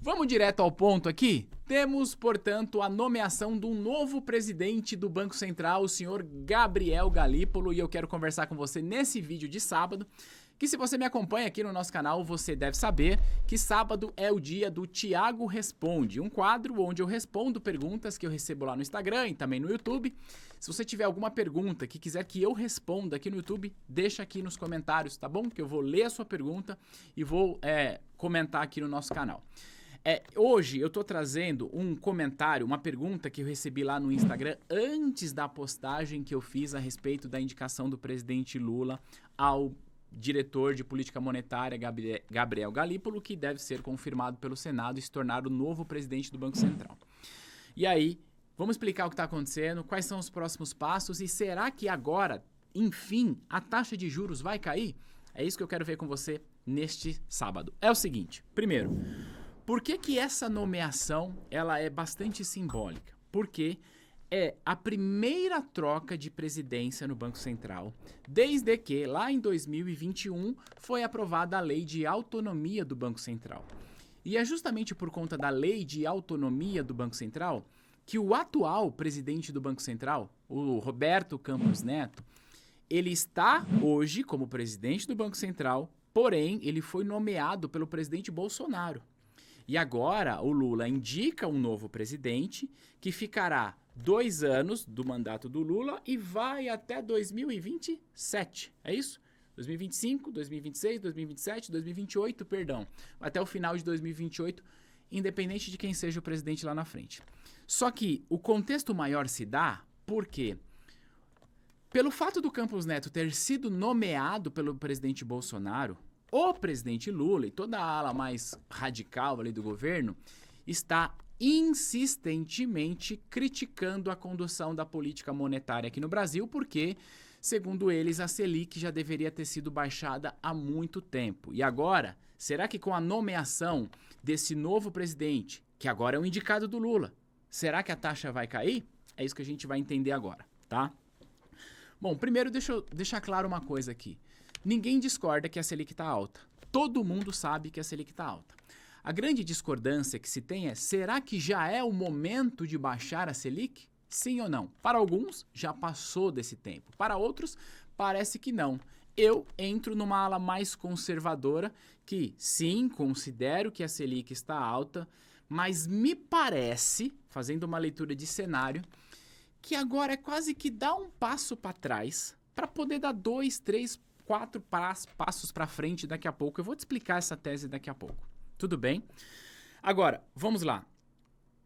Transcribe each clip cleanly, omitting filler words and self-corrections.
Vamos direto ao ponto aqui? Temos, portanto, a nomeação de um novo presidente do Banco Central, o senhor Gabriel Galípolo, e eu quero conversar com você nesse vídeo de sábado, que se você me acompanha aqui no nosso canal, você deve saber que sábado é o dia do Thiago Responde, um quadro onde eu respondo perguntas que eu recebo lá no Instagram e também no YouTube. Se você tiver alguma pergunta que quiser que eu responda aqui no YouTube, deixa aqui nos comentários, tá bom? Que eu vou ler a sua pergunta e vou comentar aqui no nosso canal. Hoje eu tô trazendo um comentário, uma pergunta que eu recebi lá no Instagram antes da postagem que eu fiz a respeito da indicação do presidente Lula ao diretor de política monetária Gabriel Galípolo, que deve ser confirmado pelo Senado e se tornar o novo presidente do Banco Central. E aí, vamos explicar o que está acontecendo, quais são os próximos passos e será que agora, enfim, a taxa de juros vai cair? É isso que eu quero ver com você neste sábado. É o seguinte, primeiro, por que essa nomeação ela é bastante simbólica? Porque é a primeira troca de presidência no Banco Central, desde que, lá em 2021, foi aprovada a Lei de Autonomia do Banco Central. E é justamente por conta da Lei de Autonomia do Banco Central que o atual presidente do Banco Central, o Roberto Campos Neto, ele está hoje como presidente do Banco Central, porém, ele foi nomeado pelo presidente Bolsonaro. E agora o Lula indica um novo presidente que ficará 2 anos do mandato do Lula e vai até 2027, é isso? 2025, 2026, 2027, 2028, perdão. Até o final de 2028, independente de quem seja o presidente lá na frente. Só que o contexto maior se dá porque, pelo fato do Campos Neto ter sido nomeado pelo presidente Bolsonaro, o presidente Lula e toda a ala mais radical ali do governo está insistentemente criticando a condução da política monetária aqui no Brasil, porque, segundo eles, a Selic já deveria ter sido baixada há muito tempo. E agora, será que com a nomeação desse novo presidente, que agora é o indicado do Lula, será que a taxa vai cair? É isso que a gente vai entender agora, tá? Bom, primeiro deixa eu deixar claro uma coisa aqui. Ninguém discorda que a Selic está alta. Todo mundo sabe que a Selic está alta. A grande discordância que se tem é, será que já é o momento de baixar a Selic? Sim ou não? Para alguns, já passou desse tempo. Para outros, parece que não. Eu entro numa ala mais conservadora que, sim, considero que a Selic está alta, mas me parece, fazendo uma leitura de cenário, que agora é quase que dar um passo para trás para poder dar 2, 3, 4 passos para frente daqui a pouco. Eu vou te explicar essa tese daqui a pouco. Tudo bem? Agora, vamos lá.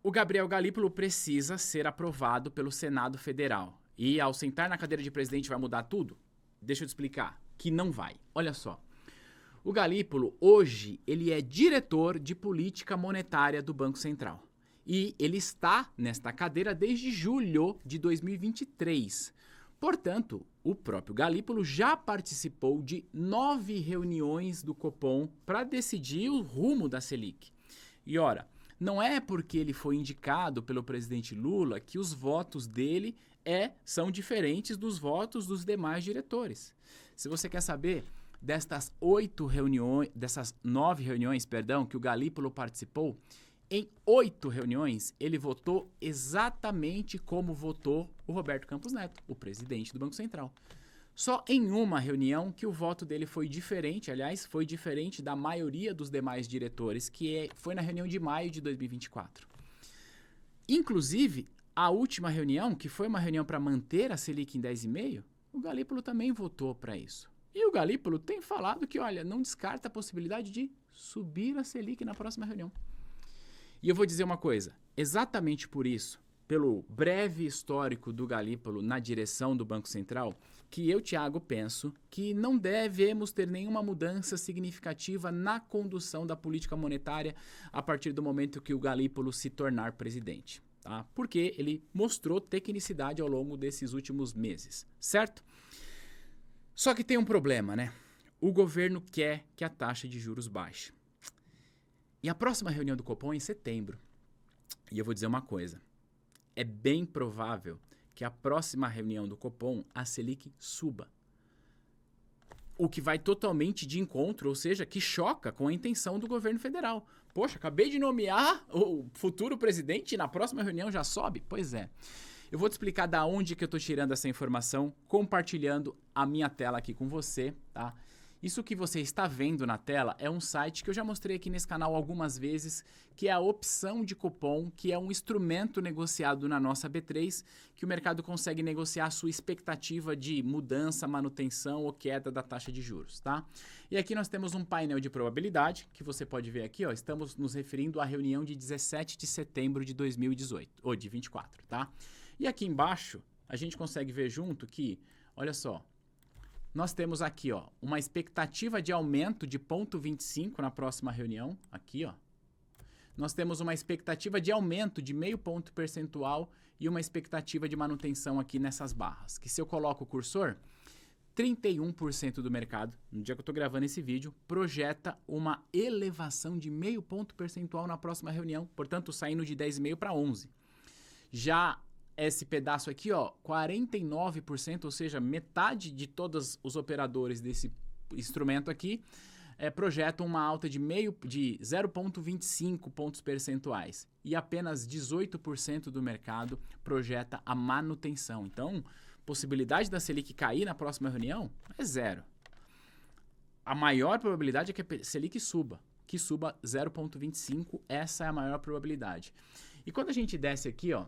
O Gabriel Galípolo precisa ser aprovado pelo Senado Federal. E ao sentar na cadeira de presidente vai mudar tudo? Deixa eu te explicar. Que não vai. Olha só. O Galípolo, hoje, ele é diretor de política monetária do Banco Central. E ele está nesta cadeira desde julho de 2023. Portanto, o próprio Galípolo já participou de 9 reuniões do Copom para decidir o rumo da Selic. E ora, não é porque ele foi indicado pelo presidente Lula que os votos dele são diferentes dos votos dos demais diretores. Se você quer saber dessas 9 reuniões, que o Galípolo participou, em 8 reuniões, ele votou exatamente como votou o Roberto Campos Neto, o presidente do Banco Central. Só em uma reunião que o voto dele foi diferente, aliás, foi diferente da maioria dos demais diretores, foi na reunião de maio de 2024. Inclusive, a última reunião, que foi uma reunião para manter a Selic em 10,5%, o Galípolo também votou para isso. E o Galípolo tem falado que, olha, não descarta a possibilidade de subir a Selic na próxima reunião. E eu vou dizer uma coisa, exatamente por isso, pelo breve histórico do Galípolo na direção do Banco Central, que eu, Thiago, penso que não devemos ter nenhuma mudança significativa na condução da política monetária a partir do momento que o Galípolo se tornar presidente, tá? Porque ele mostrou tecnicidade ao longo desses últimos meses, certo? Só que tem um problema, né? O governo quer que a taxa de juros baixe. E a próxima reunião do Copom é em setembro. E eu vou dizer uma coisa. É bem provável que a próxima reunião do Copom, a Selic suba. O que vai totalmente de encontro, ou seja, que choca com a intenção do governo federal. Poxa, acabei de nomear o futuro presidente e na próxima reunião já sobe? Pois é. Eu vou te explicar da onde que eu estou tirando essa informação, compartilhando a minha tela aqui com você, tá? Isso que você está vendo na tela é um site que eu já mostrei aqui nesse canal algumas vezes, que é a opção de cupom, que é um instrumento negociado na nossa B3, que o mercado consegue negociar a sua expectativa de mudança, manutenção ou queda da taxa de juros, tá? E aqui nós temos um painel de probabilidade, que você pode ver aqui, ó, estamos nos referindo à reunião de 17 de setembro de 2018, ou de 24, tá? E aqui embaixo, a gente consegue ver junto que, olha só, nós temos aqui, ó, uma expectativa de aumento de 0,25 na próxima reunião, aqui, ó. Nós temos uma expectativa de aumento de 0,5 ponto percentual e uma expectativa de manutenção aqui nessas barras, que se eu coloco o cursor, 31% do mercado, no dia que eu estou gravando esse vídeo, projeta uma elevação de 0,5 ponto percentual na próxima reunião, portanto, saindo de 10,5 para 11. Já esse pedaço aqui, ó, 49%, ou seja, metade de todos os operadores desse instrumento aqui projetam uma alta de 0,25 pontos percentuais. E apenas 18% do mercado projeta a manutenção. Então, possibilidade da Selic cair na próxima reunião é zero. A maior probabilidade é que a Selic suba. Que suba 0,25, essa é a maior probabilidade. E quando a gente desce aqui, ó,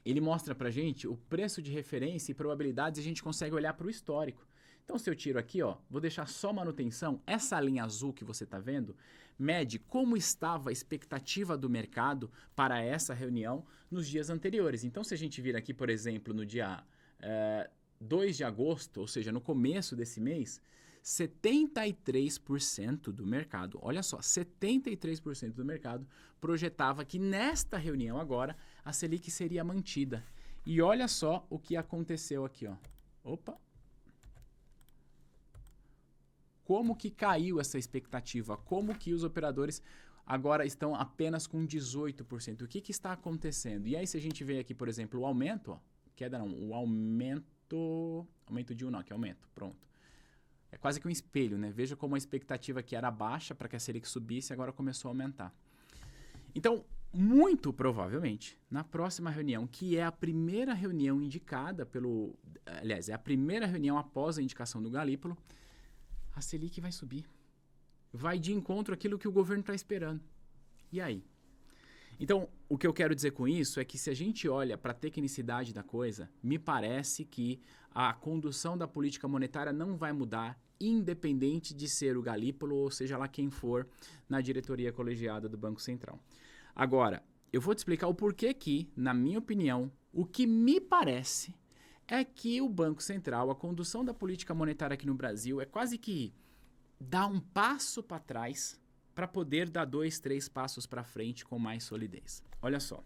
ele mostra pra gente o preço de referência e probabilidades e a gente consegue olhar para o histórico. Então, se eu tiro aqui, ó, vou deixar só manutenção, essa linha azul que você está vendo, mede como estava a expectativa do mercado para essa reunião nos dias anteriores. Então, se a gente vir aqui, por exemplo, no dia 2 de agosto, ou seja, no começo desse mês, 73% do mercado, olha só, 73% do mercado projetava que nesta reunião agora a Selic seria mantida. E olha só o que aconteceu aqui, ó. Opa! Como que caiu essa expectativa? Como que os operadores agora estão apenas com 18%? O que que está acontecendo? E aí se a gente vê aqui, por exemplo, o aumento, ó, queda não, o aumento de 1 não, que é aumento, pronto. É quase que um espelho, né? Veja como a expectativa que era baixa para que a Selic subisse agora começou a aumentar. Então, muito provavelmente, na próxima reunião, que é a primeira reunião indicada pelo... Aliás, é a primeira reunião após a indicação do Galípolo, a Selic vai subir. Vai de encontro àquilo que o governo está esperando. E aí? Então, o que eu quero dizer com isso é que se a gente olha para a tecnicidade da coisa, me parece que a condução da política monetária não vai mudar, independente de ser o Galípolo ou seja lá quem for na diretoria colegiada do Banco Central. Agora, eu vou te explicar o porquê que, na minha opinião, o que me parece é que o Banco Central, a condução da política monetária aqui no Brasil é quase que dar um passo para trás para poder dar 2, 3 passos para frente com mais solidez. Olha só.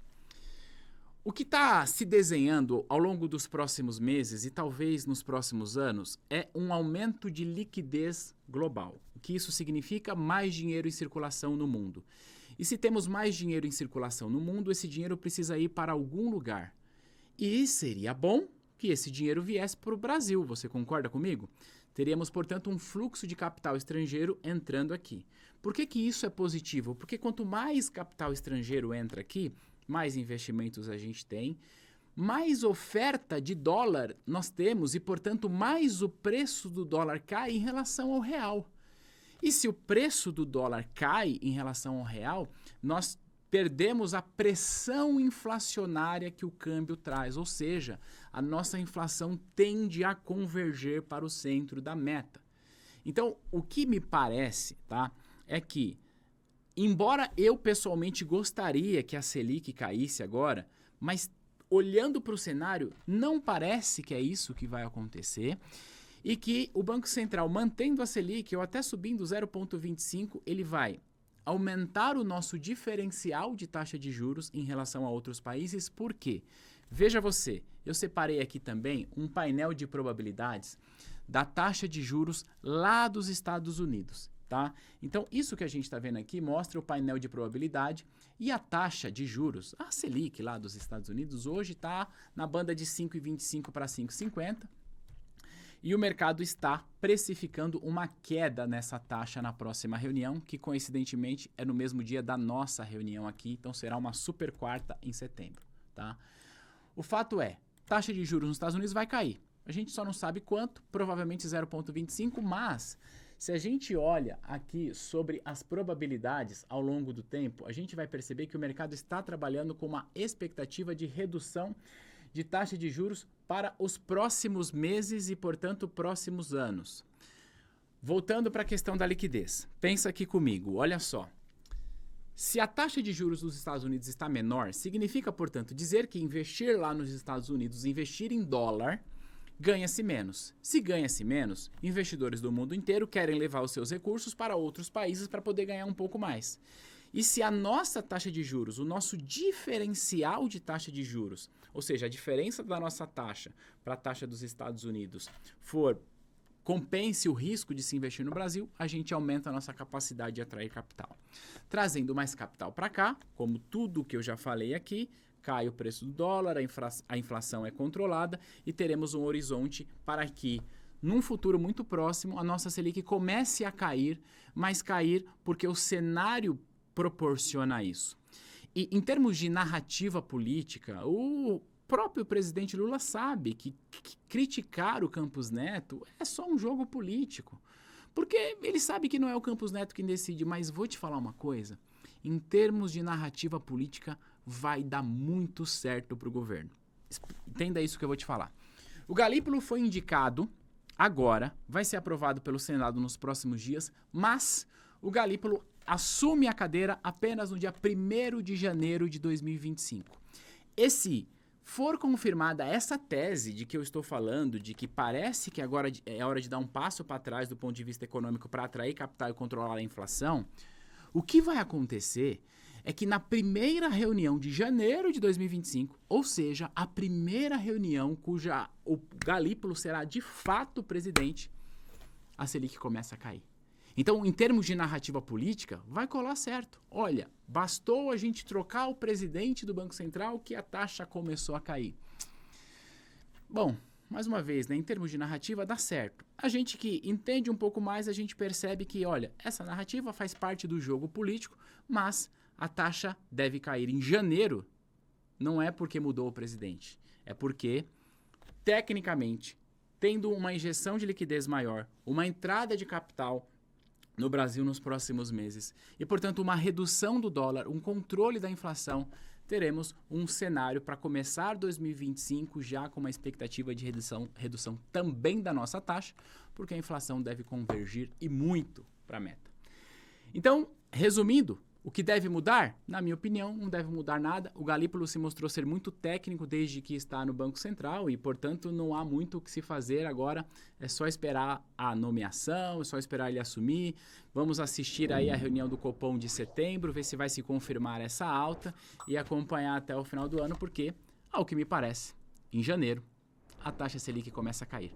O que está se desenhando ao longo dos próximos meses e talvez nos próximos anos é um aumento de liquidez global. O que isso significa? Mais dinheiro em circulação no mundo. E se temos mais dinheiro em circulação no mundo, esse dinheiro precisa ir para algum lugar. E seria bom que esse dinheiro viesse para o Brasil, você concorda comigo? Teríamos, portanto, um fluxo de capital estrangeiro entrando aqui. Por que que isso é positivo? Porque quanto mais capital estrangeiro entra aqui, mais investimentos a gente tem, mais oferta de dólar nós temos e, portanto, mais o preço do dólar cai em relação ao real. E se o preço do dólar cai em relação ao real, nós perdemos a pressão inflacionária que o câmbio traz, ou seja, a nossa inflação tende a converger para o centro da meta. Então, o que me parece, tá, é que, embora eu pessoalmente gostaria que a Selic caísse agora, mas olhando para o cenário, não parece que é isso que vai acontecer e que o Banco Central, mantendo a Selic ou até subindo 0,25, ele vai aumentar o nosso diferencial de taxa de juros em relação a outros países. Por quê? Veja você, eu separei aqui também um painel de probabilidades da taxa de juros lá dos Estados Unidos, tá? Então, isso que a gente está vendo aqui mostra o painel de probabilidade e a taxa de juros, a Selic lá dos Estados Unidos, hoje está na banda de 5,25 para 5,50. E o mercado está precificando uma queda nessa taxa na próxima reunião, que coincidentemente é no mesmo dia da nossa reunião aqui, então será uma super quarta em setembro, tá? O fato é, taxa de juros nos Estados Unidos vai cair. A gente só não sabe quanto, provavelmente 0,25, mas se a gente olha aqui sobre as probabilidades ao longo do tempo, a gente vai perceber que o mercado está trabalhando com uma expectativa de redução de taxa de juros para os próximos meses e, portanto, próximos anos. Voltando para a questão da liquidez. Pensa aqui comigo, olha só. Se a taxa de juros dos Estados Unidos está menor, significa, portanto, dizer que investir lá nos Estados Unidos, investir em dólar, ganha-se menos. Se ganha-se menos, investidores do mundo inteiro querem levar os seus recursos para outros países para poder ganhar um pouco mais. E se a nossa taxa de juros, o nosso diferencial de taxa de juros, ou seja, a diferença da nossa taxa para a taxa dos Estados Unidos compense o risco de se investir no Brasil, a gente aumenta a nossa capacidade de atrair capital. Trazendo mais capital para cá, como tudo que eu já falei aqui, cai o preço do dólar, a inflação é controlada e teremos um horizonte para que, num futuro muito próximo, a nossa Selic comece a cair, mas cair porque o cenário proporciona isso. E em termos de narrativa política, o próprio presidente Lula sabe que criticar o Campos Neto é só um jogo político. Porque ele sabe que não é o Campos Neto quem decide, mas vou te falar uma coisa. Em termos de narrativa política, vai dar muito certo para o governo. Entenda isso que eu vou te falar. O Galípolo foi indicado agora, vai ser aprovado pelo Senado nos próximos dias, mas o Galípolo assume a cadeira apenas no dia 1º de janeiro de 2025. E se for confirmada essa tese de que eu estou falando, de que parece que agora é hora de dar um passo para trás do ponto de vista econômico para atrair capital e controlar a inflação, o que vai acontecer é que na primeira reunião de janeiro de 2025, ou seja, a primeira reunião cuja o Galípolo será de fato presidente, a Selic começa a cair. Então, em termos de narrativa política, vai colar certo. Olha, bastou a gente trocar o presidente do Banco Central que a taxa começou a cair. Bom, mais uma vez, né, em termos de narrativa, dá certo. A gente que entende um pouco mais, a gente percebe que, olha, essa narrativa faz parte do jogo político, mas a taxa deve cair em janeiro, não é porque mudou o presidente, é porque, tecnicamente, tendo uma injeção de liquidez maior, uma entrada de capital no Brasil nos próximos meses e, portanto, uma redução do dólar, um controle da inflação, teremos um cenário para começar 2025 já com uma expectativa de redução também da nossa taxa, porque a inflação deve convergir e muito para a meta. Então, resumindo, o que deve mudar? Na minha opinião, não deve mudar nada. O Galípolo se mostrou ser muito técnico desde que está no Banco Central e, portanto, não há muito o que se fazer agora. É só esperar a nomeação, é só esperar ele assumir. Vamos assistir aí a reunião do Copom de setembro, ver se vai se confirmar essa alta e acompanhar até o final do ano, porque, ao que me parece, em janeiro, a taxa Selic começa a cair.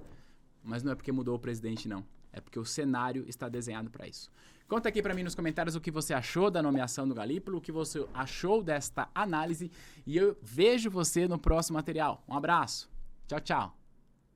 Mas não é porque mudou o presidente, não. É porque o cenário está desenhado para isso. Conta aqui para mim nos comentários o que você achou da nomeação do Galípolo, o que você achou desta análise e eu vejo você no próximo material. Um abraço. Tchau, tchau.